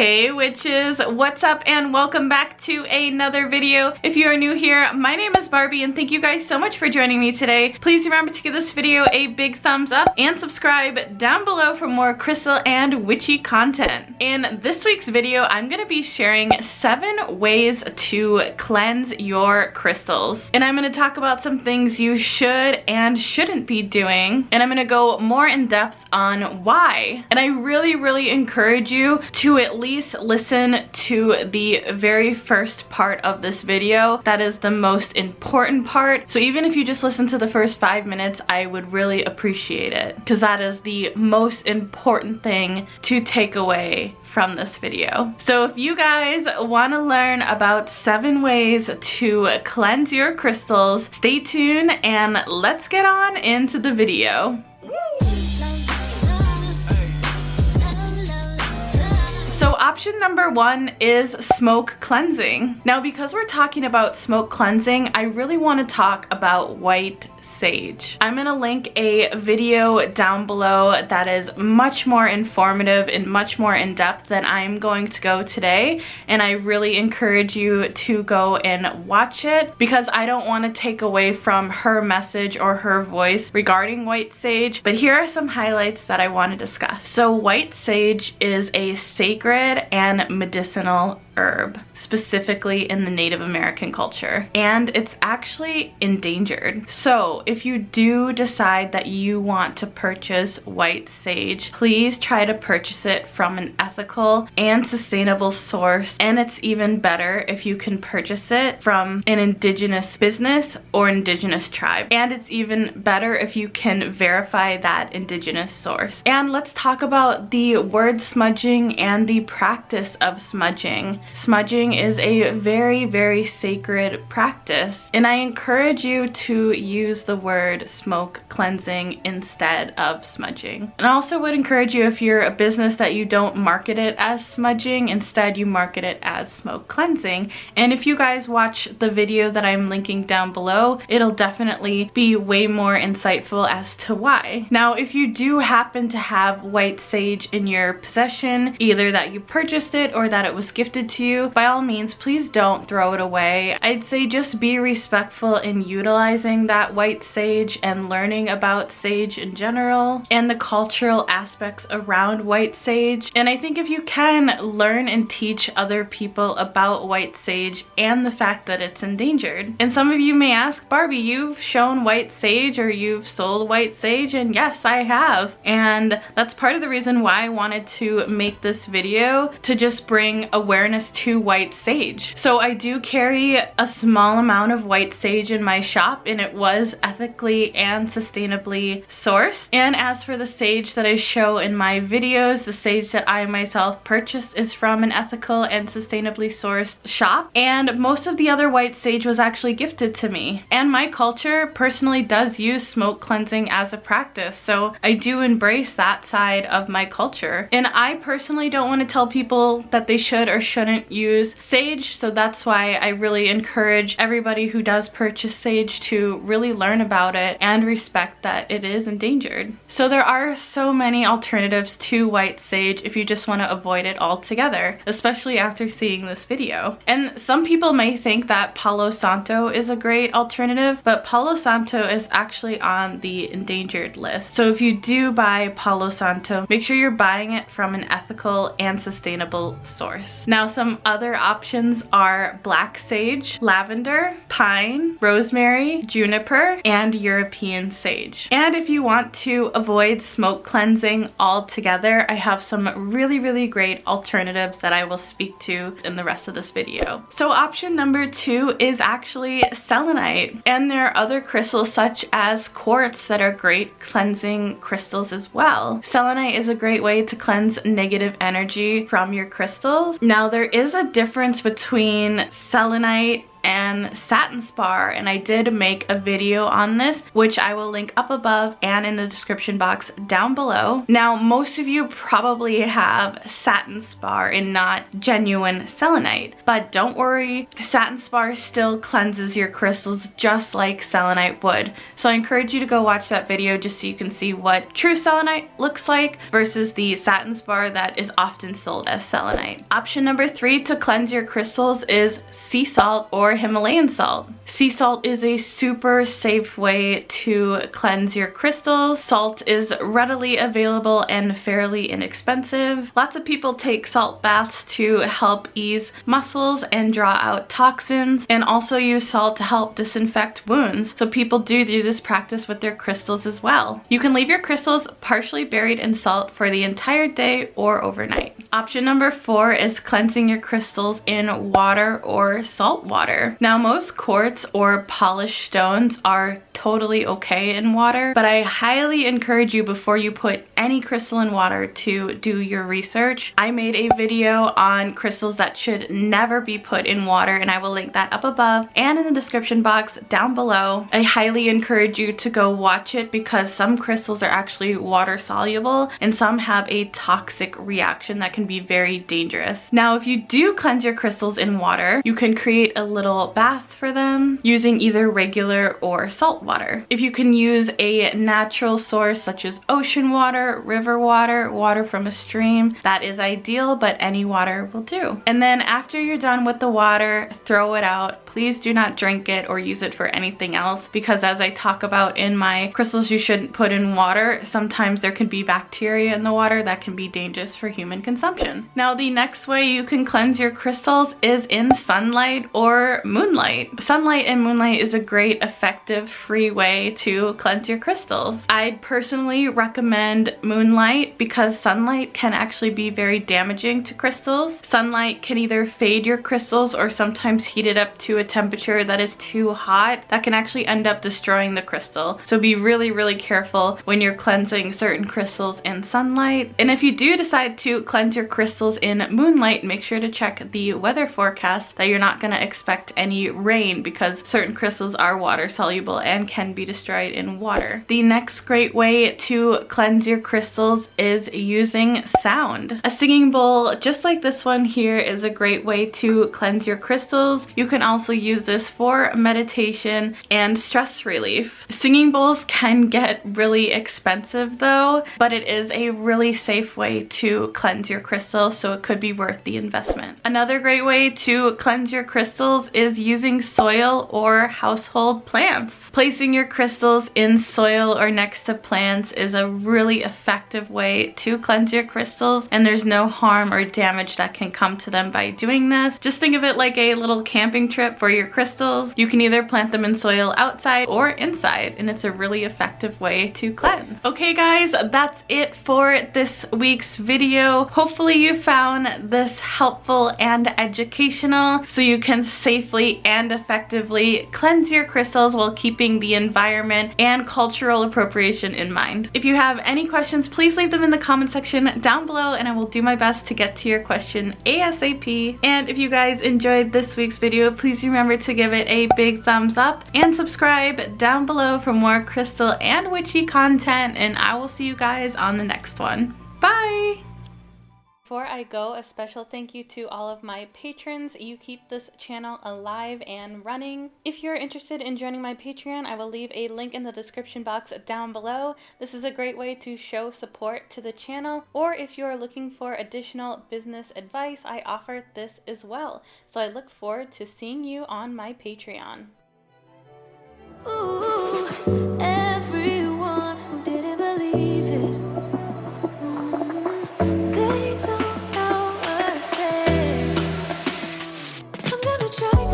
Hey witches, what's up and welcome back to another video. If you are new here, my name is Barbie and thank you guys so much for joining me today. Please remember to give this video a big thumbs up and subscribe down below for more crystal and witchy content. In this week's video, I'm going to be sharing 7 ways to cleanse your crystals. And I'm going to talk about some things you should and shouldn't be doing. And I'm going to go more in depth on why. And I really encourage you to at least listen to the very first part of this video. That is the most important part. So even if you just listen to the first 5 minutes, I would really appreciate it, because that is the most important thing to take away from this video. So if you guys want to learn about 7 ways to cleanse your crystals, stay tuned and let's get on into the video. So option number 1 is smoke cleansing. Now, because we're talking about smoke cleansing, I really want to talk about white sage. I'm gonna link a video down below that is much more informative and much more in depth than I'm going to go today, and I really encourage you to go and watch it, because I don't want to take away from her message or her voice regarding white sage. But here are some highlights that I want to discuss. So white sage is a sacred and medicinal herb, specifically in the Native American culture, and it's actually endangered. So if you do decide that you want to purchase white sage, please try to purchase it from an ethical and sustainable source, and it's even better if you can purchase it from an indigenous business or indigenous tribe, and it's even better if you can verify that indigenous source. And let's talk about the word smudging and the practice of smudging. Smudging is a very sacred practice, and I encourage you to use the word smoke cleansing instead of smudging. And I also would encourage you, if you're a business, that you don't market it as smudging, instead you market it as smoke cleansing. And if you guys watch the video that I'm linking down below, it'll definitely be way more insightful as to why. Now, if you do happen to have white sage in your possession, either that you purchased it or that it was gifted to you, by all means, please don't throw it away. I'd say just be respectful in utilizing that white sage and learning about sage in general and the cultural aspects around white sage. And I think if you can, learn and teach other people about white sage and the fact that it's endangered. And some of you may ask, Barbie, you've shown white sage or you've sold white sage, and yes, I have. And that's part of the reason why I wanted to make this video, to just bring awareness to white sage. So I do carry a small amount of white sage in my shop, and it was ethically and sustainably sourced. And as for the sage that I show in my videos, the sage that I myself purchased is from an ethical and sustainably sourced shop, and most of the other white sage was actually gifted to me. And my culture personally does use smoke cleansing as a practice, so I do embrace that side of my culture. And I personally don't want to tell people that they should or shouldn't use sage, so that's why I really encourage everybody who does purchase sage to really learn about it and respect that it is endangered. So there are so many alternatives to white sage if you just want to avoid it altogether, especially after seeing this video. And some people may think that Palo Santo is a great alternative, but Palo Santo is actually on the endangered list. So if you do buy Palo Santo, make sure you're buying it from an ethical and sustainable source. Now, some other options are black sage, lavender, pine, rosemary, juniper, and European sage. And if you want to avoid smoke cleansing altogether, I have some really great alternatives that I will speak to in the rest of this video. So option number 2 is actually selenite, and there are other crystals such as quartz that are great cleansing crystals as well. Selenite is a great way to cleanse negative energy from your crystals. Now, there is a difference between selenite and satin spar, and I did make a video on this, which I will link up above and in the description box down below. Now, most of you probably have satin spar and not genuine selenite, but don't worry, satin spar still cleanses your crystals just like selenite would. So I encourage you to go watch that video just so you can see what true selenite looks like versus the satin spar that is often sold as selenite. Option number 3 to cleanse your crystals is sea salt or Himalayan salt. Sea salt is a super safe way to cleanse your crystals. Salt is readily available and fairly inexpensive. Lots of people take salt baths to help ease muscles and draw out toxins, and also use salt to help disinfect wounds. So people do this practice with their crystals as well. You can leave your crystals partially buried in salt for the entire day or overnight. Option number 4 is cleansing your crystals in water or salt water. Now, most quartz or polished stones are totally okay in water, but I highly encourage you, before you put any crystal in water, to do your research. I made a video on crystals that should never be put in water, and I will link that up above and in the description box down below. I highly encourage you to go watch it because some crystals are actually water soluble and some have a toxic reaction that can be very dangerous. Now, if you do cleanse your crystals in water, you can create a little bath for them using either regular or salt water. If you can use a natural source such as ocean water, river water, water from a stream, that is ideal, but any water will do. And then after you're done with the water, throw it out. Please do not drink it or use it for anything else, because as I talk about in my crystals you shouldn't put in water, sometimes there can be bacteria in the water that can be dangerous for human consumption. Now, the next way you can cleanse your crystals is in sunlight or moonlight. Sunlight and moonlight is a great, effective, free way to cleanse your crystals. I'd personally recommend moonlight because sunlight can actually be very damaging to crystals. Sunlight can either fade your crystals or sometimes heat it up to a temperature that is too hot. That can actually end up destroying the crystal. So be really, really careful when you're cleansing certain crystals in sunlight. And if you do decide to cleanse your crystals in moonlight, make sure to check the weather forecast that you're not going to expect any rain, because certain crystals are water soluble and can be destroyed in water. The next great way to cleanse your crystals is using sound. A singing bowl just like this one here is a great way to cleanse your crystals. You can also use this for meditation and stress relief. Singing bowls can get really expensive though, but it is a really safe way to cleanse your crystals, so it could be worth the investment. Another great way to cleanse your crystals is using soil or household plants. Placing your crystals in soil or next to plants is a really effective way to cleanse your crystals, and there's no harm or damage that can come to them by doing this. Just think of it like a little camping trip for your crystals. You can either plant them in soil outside or inside, and it's a really effective way to cleanse. Okay guys, that's it for this week's video. Hopefully you found this helpful and educational so you can safely and effectively cleanse your crystals while keeping the environment and cultural appropriation in mind. If you have any questions, please leave them in the comment section down below and I will do my best to get to your question ASAP. And if you guys enjoyed this week's video, please remember to give it a big thumbs up and subscribe down below for more crystal and witchy content, and I will see you guys on the next one. Bye! Before I go, a special thank you to all of my patrons. You keep this channel alive and running. If you're interested in joining my Patreon, I will leave a link in the description box down below. This is a great way to show support to the channel, or if you're looking for additional business advice, I offer this as well. So I look forward to seeing you on my Patreon. Ooh, everyone who didn't believe it. Try